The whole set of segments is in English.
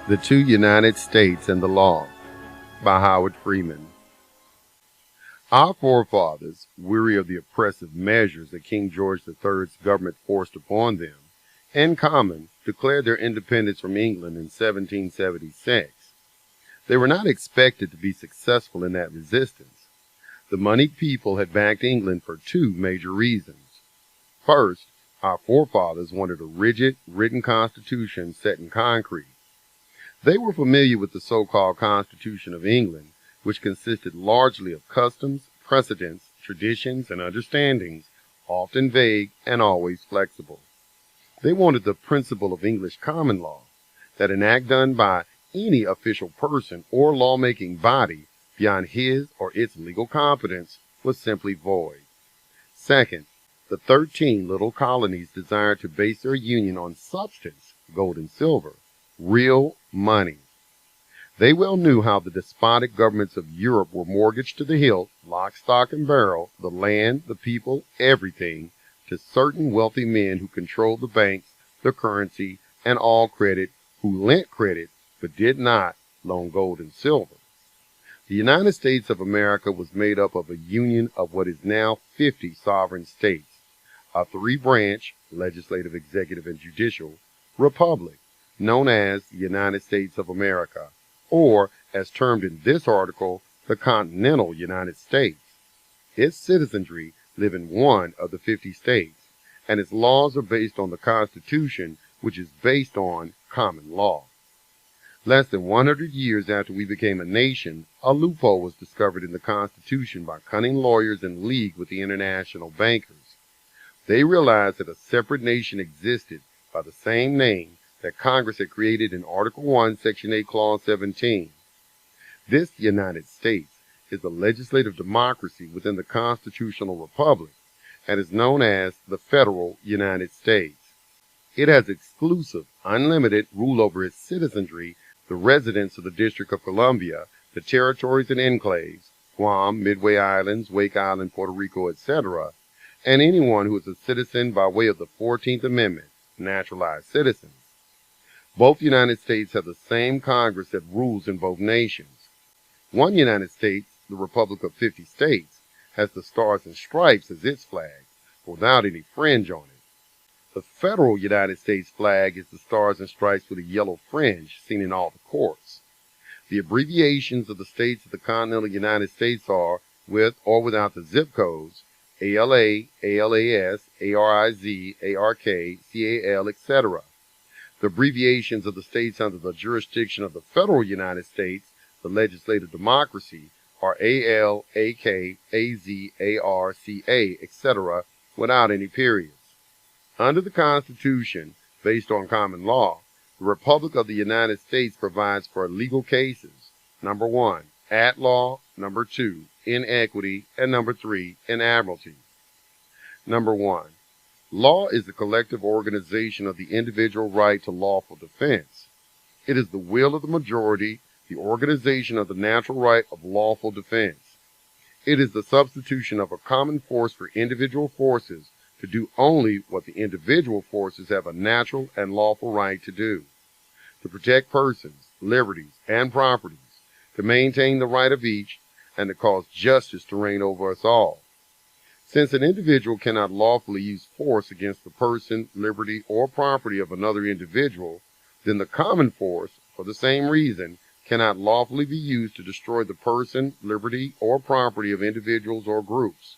The Two United States and the Law by Howard Freeman. Our forefathers, weary of the oppressive measures that King George III's government forced upon them, in common declared their independence from England in 1776. They were not expected to be successful in that resistance. The moneyed people had backed England for two major reasons. First, our forefathers wanted a rigid, written constitution set in concrete. They were familiar with the so-called Constitution of England, which consisted largely of customs, precedents, traditions, and understandings, often vague and always flexible. They wanted the principle of English common law, that an act done by any official person or lawmaking body beyond his or its legal competence was simply void. Second, the 13 little colonies desired to base their union on substance, gold and silver, real money. They well knew how the despotic governments of Europe were mortgaged to the hilt, lock, stock, and barrel, the land, the people, everything, to certain wealthy men who controlled the banks, the currency, and all credit, who lent credit but did not loan gold and silver. The United States of America was made up of a union of what is now 50 sovereign states, a three-branch, legislative, executive, and judicial, republic, known as the United States of America, or, as termed in this article, the continental United States. Its citizenry live in one of the 50 states, and its laws are based on the Constitution, which is based on common law. Less than 100 years after we became a nation, a loophole was discovered in the Constitution by cunning lawyers in league with the international bankers. They realized that a separate nation existed by the same name that Congress had created in Article 1, Section 8, Clause 17. This United States is a legislative democracy within the constitutional republic and is known as the Federal United States. It has exclusive, unlimited rule over its citizenry, the residents of the District of Columbia, the territories and enclaves, Guam, Midway Islands, Wake Island, Puerto Rico, etc., and anyone who is a citizen by way of the 14th Amendment, naturalized citizens. Both United States have the same Congress that rules in both nations. One United States, the Republic of 50 States, has the stars and stripes as its flag, without any fringe on it. The federal United States flag is the stars and stripes with a yellow fringe seen in all the courts. The abbreviations of the states of the continental United States are, with or without the zip codes, ALA, ALAS, ARIZ, ARK, CAL, etc. The abbreviations of the states under the jurisdiction of the federal United States, the legislative democracy, are AL, AK, AZ, AR, CA, etc., without any periods. Under the Constitution, based on common law, the Republic of the United States provides for legal cases. Number 1, at law. Number 2, in equity. And number 3, in admiralty. Number 1. Law is the collective organization of the individual right to lawful defense. It is the will of the majority, the organization of the natural right of lawful defense. It is the substitution of a common force for individual forces to do only what the individual forces have a natural and lawful right to do: to protect persons, liberties, and properties, to maintain the right of each, and to cause justice to reign over us all. Since an individual cannot lawfully use force against the person, liberty, or property of another individual, then the common force, for the same reason, cannot lawfully be used to destroy the person, liberty, or property of individuals or groups.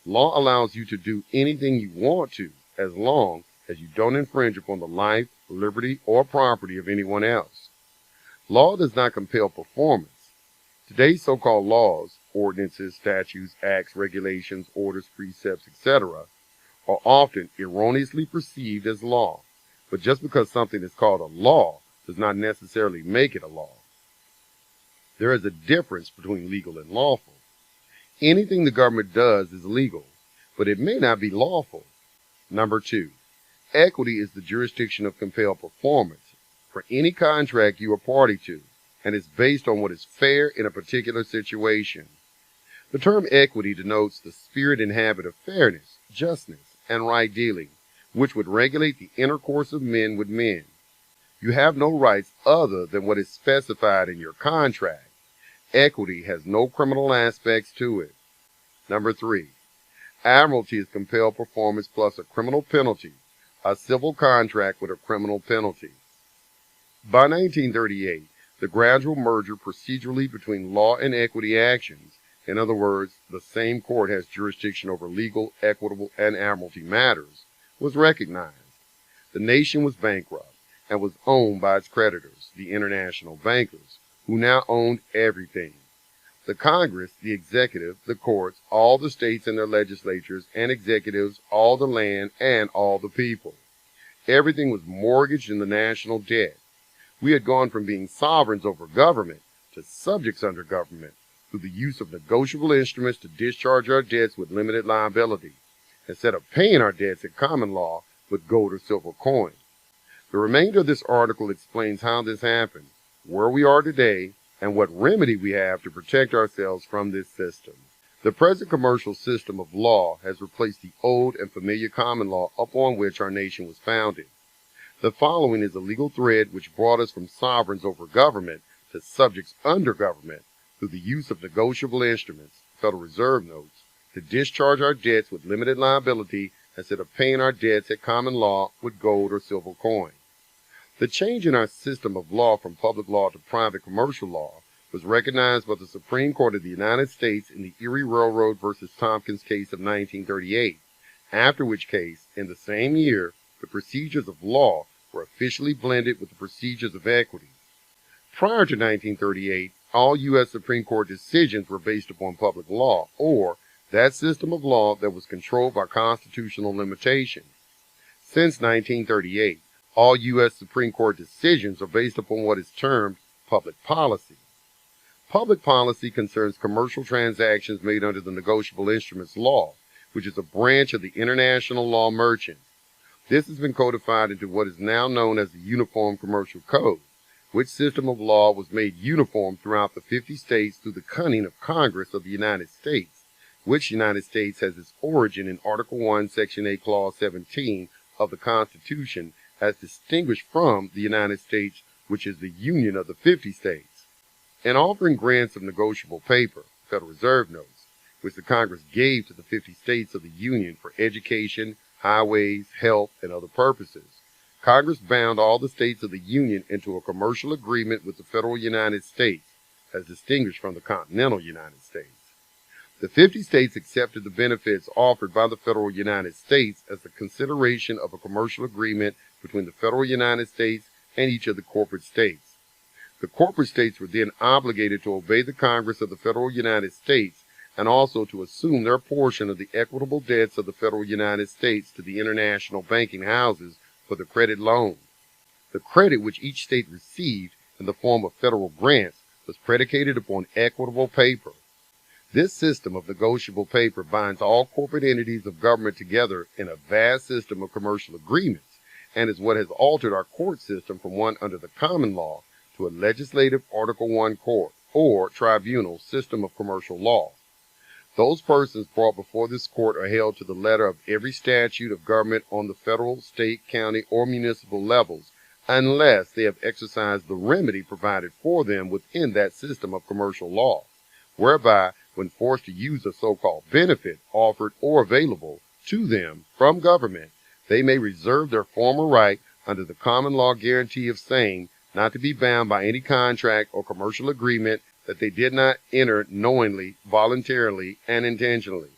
Law allows you to do anything you want to, as long as you don't infringe upon the life, liberty, or property of anyone else. Law does not compel performance. Today's so-called laws, ordinances, statutes, acts, regulations, orders, precepts, etc., are often erroneously perceived as law. But just because something is called a law does not necessarily make it a law. There is a difference between legal and lawful. Anything the government does is legal, but it may not be lawful. Number 2, equity is the jurisdiction of compelled performance for any contract you are party to, and is based on what is fair in a particular situation. The term equity denotes the spirit and habit of fairness, justness, and right dealing, which would regulate the intercourse of men with men. You have no rights other than what is specified in your contract. Equity has no criminal aspects to it. Number 3. Admiralty is compelled performance plus a criminal penalty, a civil contract with a criminal penalty. By 1938, the gradual merger procedurally between law and equity actions, in other words, the same court has jurisdiction over legal, equitable, and admiralty matters, was recognized. The nation was bankrupt and was owned by its creditors, the international bankers, who now owned everything. The Congress, the executive, the courts, all the states and their legislatures and executives, all the land, and all the people. Everything was mortgaged in the national debt. We had gone from being sovereigns over government to subjects under government through the use of negotiable instruments to discharge our debts with limited liability, instead of paying our debts at common law with gold or silver coin. The remainder of this article explains how this happened, where we are today, and what remedy we have to protect ourselves from this system. The present commercial system of law has replaced the old and familiar common law upon which our nation was founded. The following is a legal thread which brought us from sovereigns over government to subjects under government through the use of negotiable instruments, Federal Reserve notes, to discharge our debts with limited liability instead of paying our debts at common law with gold or silver coin. The change in our system of law from public law to private commercial law was recognized by the Supreme Court of the United States in the Erie Railroad versus Tompkins case of 1938, after which case, in the same year, the procedures of law were officially blended with the procedures of equity. Prior to 1938, all U.S. Supreme Court decisions were based upon public law, or that system of law that was controlled by constitutional limitation. Since 1938, all U.S. Supreme Court decisions are based upon what is termed public policy. Public policy concerns commercial transactions made under the negotiable instruments law, which is a branch of the international law merchant. This has been codified into what is now known as the Uniform Commercial Code, which system of law was made uniform throughout the 50 states through the cunning of Congress of the United States, which United States has its origin in Article 1, Section 8, Clause 17 of the Constitution, as distinguished from the United States, which is the union of the 50 states. In offering grants of negotiable paper, Federal Reserve notes, which the Congress gave to the 50 states of the Union for education, highways, health, and other purposes, Congress bound all the states of the Union into a commercial agreement with the federal United States, as distinguished from the continental United States. The 50 states accepted the benefits offered by the federal United States as the consideration of a commercial agreement between the federal United States and each of the corporate states. The corporate states were then obligated to obey the Congress of the federal United States and also to assume their portion of the equitable debts of the federal United States to the international banking houses for the credit loan. The credit which each state received in the form of federal grants was predicated upon equitable paper. This system of negotiable paper binds all corporate entities of government together in a vast system of commercial agreements, and is what has altered our court system from one under the common law to a legislative Article 1 court, or tribunal system of commercial law. Those persons brought before this court are held to the letter of every statute of government on the federal, state, county, or municipal levels, unless they have exercised the remedy provided for them within that system of commercial law, whereby, when forced to use a so-called benefit offered or available to them from government, they may reserve their former right under the common law guarantee of same not to be bound by any contract or commercial agreement that they did not enter knowingly, voluntarily, and intentionally.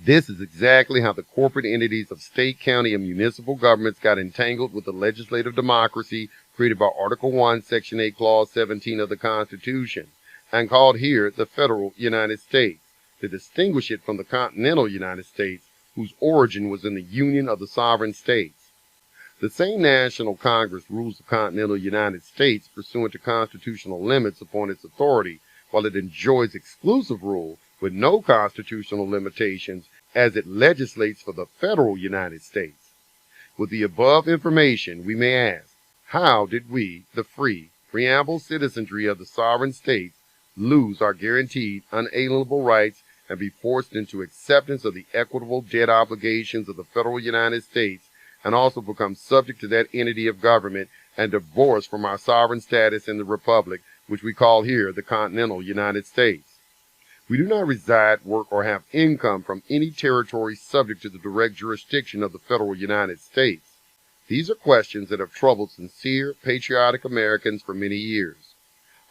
This is exactly how the corporate entities of state, county, and municipal governments got entangled with the legislative democracy created by Article 1, Section 8, Clause 17 of the Constitution, and called here the federal United States, to distinguish it from the continental United States, whose origin was in the union of the sovereign states. The same National Congress rules the continental United States pursuant to constitutional limits upon its authority, while it enjoys exclusive rule with no constitutional limitations as it legislates for the federal United States. With the above information, we may ask, how did we, the free, preamble citizenry of the sovereign states, lose our guaranteed unalienable rights and be forced into acceptance of the equitable debt obligations of the federal United States and also become subject to that entity of government and divorced from our sovereign status in the Republic, which we call here the continental United States. We do not reside, work, or have income from any territory subject to the direct jurisdiction of the federal United States. These are questions that have troubled sincere, patriotic Americans for many years.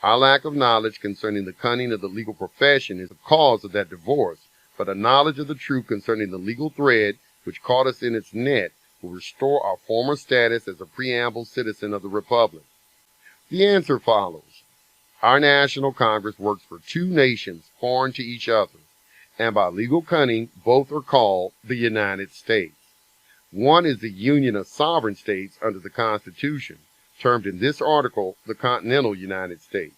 Our lack of knowledge concerning the cunning of the legal profession is the cause of that divorce, but a knowledge of the truth concerning the legal thread which caught us in its net will restore our former status as a preamble citizen of the Republic. The answer follows. Our National Congress works for two nations foreign to each other, and by legal cunning, both are called the United States. One is the Union of Sovereign States under the Constitution, termed in this article the Continental United States.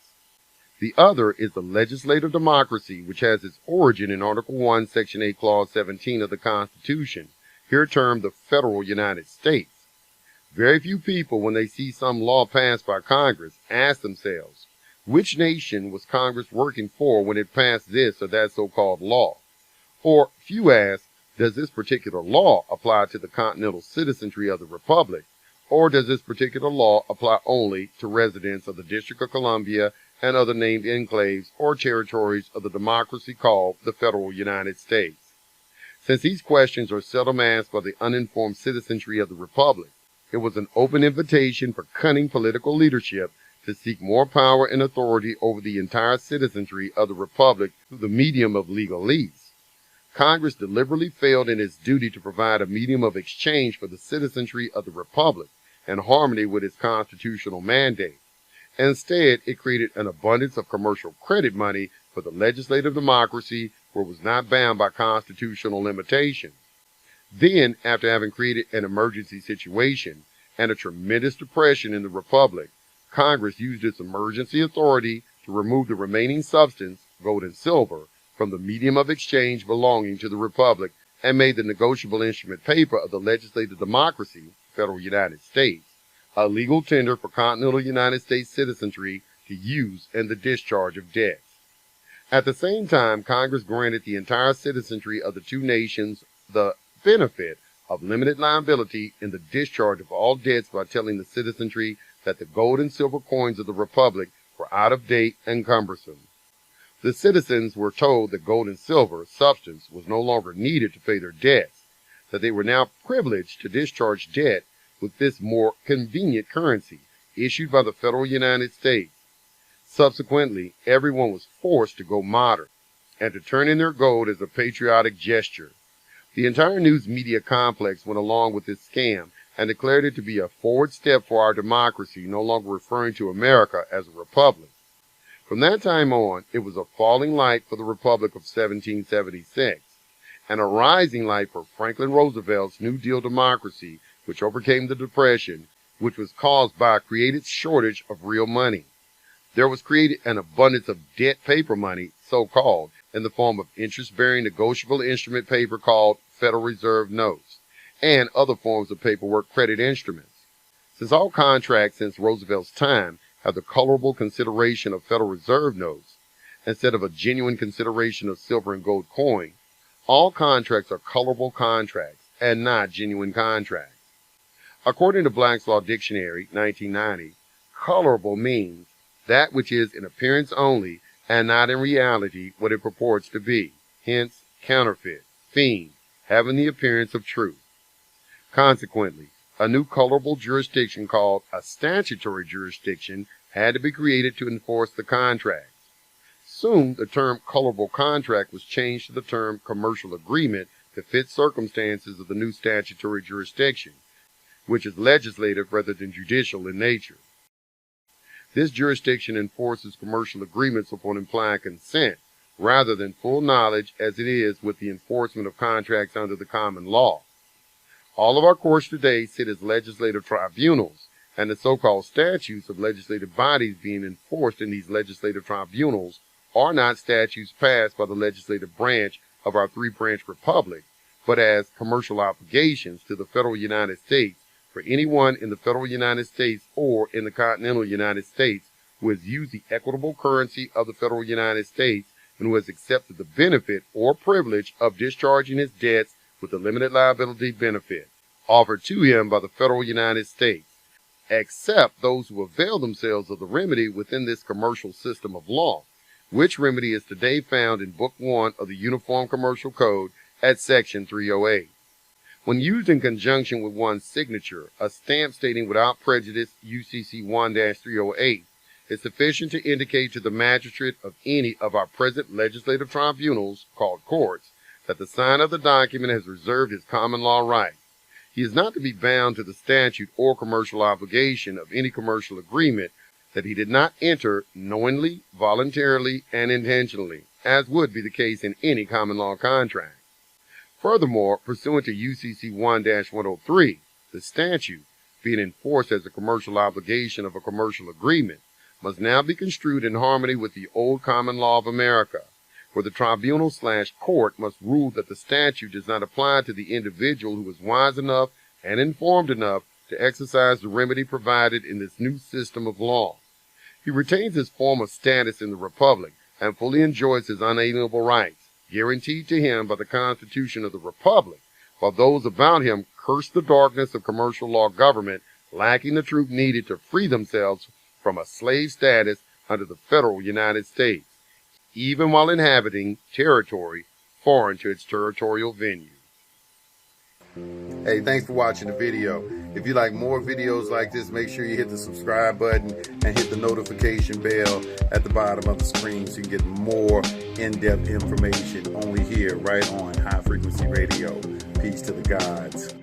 The other is the legislative democracy, which has its origin in Article 1, Section 8, Clause 17 of the Constitution, here termed the Federal United States. Very few people, when they see some law passed by Congress, ask themselves, which nation was Congress working for when it passed this or that so-called law? Or few ask, does this particular law apply to the continental citizenry of the Republic, or does this particular law apply only to residents of the District of Columbia and other named enclaves or territories of the democracy called the Federal United States? Since these questions are seldom asked by the uninformed citizenry of the Republic, it was an open invitation for cunning political leadership to seek more power and authority over the entire citizenry of the Republic through the medium of legalese. Congress deliberately failed in its duty to provide a medium of exchange for the citizenry of the Republic in harmony with its constitutional mandate. Instead, it created an abundance of commercial credit money for the legislative democracy where it was not bound by constitutional limitations. Then, after having created an emergency situation and a tremendous depression in the Republic, Congress used its emergency authority to remove the remaining substance, gold and silver, from the medium of exchange belonging to the Republic and made the negotiable instrument paper of the legislative democracy, Federal United States, a legal tender for continental United States citizenry to use in the discharge of debts. At the same time, Congress granted the entire citizenry of the two nations the benefit of limited liability in the discharge of all debts by telling the citizenry that the gold and silver coins of the Republic were out of date and cumbersome. The citizens were told that gold and silver substance was no longer needed to pay their debts, that they were now privileged to discharge debt with this more convenient currency issued by the Federal United States. Subsequently, everyone was forced to go modern and to turn in their gold as a patriotic gesture. The entire news media complex went along with this scam and declared it to be a forward step for our democracy, no longer referring to America as a republic. From that time on, it was a falling light for the Republic of 1776, and a rising light for Franklin Roosevelt's New Deal democracy, which overcame the Depression, which was caused by a created shortage of real money. There was created an abundance of debt paper money, so-called, in the form of interest-bearing negotiable instrument paper called Federal Reserve notes, and other forms of paperwork credit instruments. Since all contracts since Roosevelt's time have the colorable consideration of Federal Reserve notes, instead of a genuine consideration of silver and gold coin, all contracts are colorable contracts and not genuine contracts. According to Black's Law Dictionary, 1990, colorable means that which is in appearance only and not in reality what it purports to be, hence counterfeit, fiend, having the appearance of truth. Consequently, a new colorable jurisdiction called a statutory jurisdiction had to be created to enforce the contracts. Soon, the term colorable contract was changed to the term commercial agreement to fit circumstances of the new statutory jurisdiction, which is legislative rather than judicial in nature. This jurisdiction enforces commercial agreements upon implied consent, rather than full knowledge as it is with the enforcement of contracts under the common law. All of our courts today sit as legislative tribunals, and the so-called statutes of legislative bodies being enforced in these legislative tribunals are not statutes passed by the legislative branch of our three-branch republic, but as commercial obligations to the federal United States for anyone in the federal United States or in the continental United States who has used the equitable currency of the federal United States and who has accepted the benefit or privilege of discharging his debts with the limited liability benefit. offered to him by the federal United States, except those who avail themselves of the remedy within this commercial system of law, which remedy is today found in Book 1 of the Uniform Commercial Code at Section 308. When used in conjunction with one's signature, a stamp stating without prejudice UCC 1-308 is sufficient to indicate to the magistrate of any of our present legislative tribunals, called courts, that the signer of the document has reserved his common law right. He is not to be bound to the statute or commercial obligation of any commercial agreement that he did not enter knowingly, voluntarily, and intentionally, as would be the case in any common law contract. Furthermore, pursuant to UCC 1-103, the statute, being enforced as a commercial obligation of a commercial agreement, must now be construed in harmony with the old common law of America, where the tribunal/court must rule that the statute does not apply to the individual who is wise enough and informed enough to exercise the remedy provided in this new system of law. He retains his former status in the Republic and fully enjoys his unalienable rights, guaranteed to him by the Constitution of the Republic, while those about him curse the darkness of commercial law government, lacking the truth needed to free themselves from a slave status under the federal United States, even while inhabiting territory foreign to its territorial venue. Hey, thanks for watching the video. If you like more videos like this, make sure you hit the subscribe button and hit the notification bell at the bottom of the screen so you can get more in-depth information only here, right on High Frequency Radio. Peace to the gods.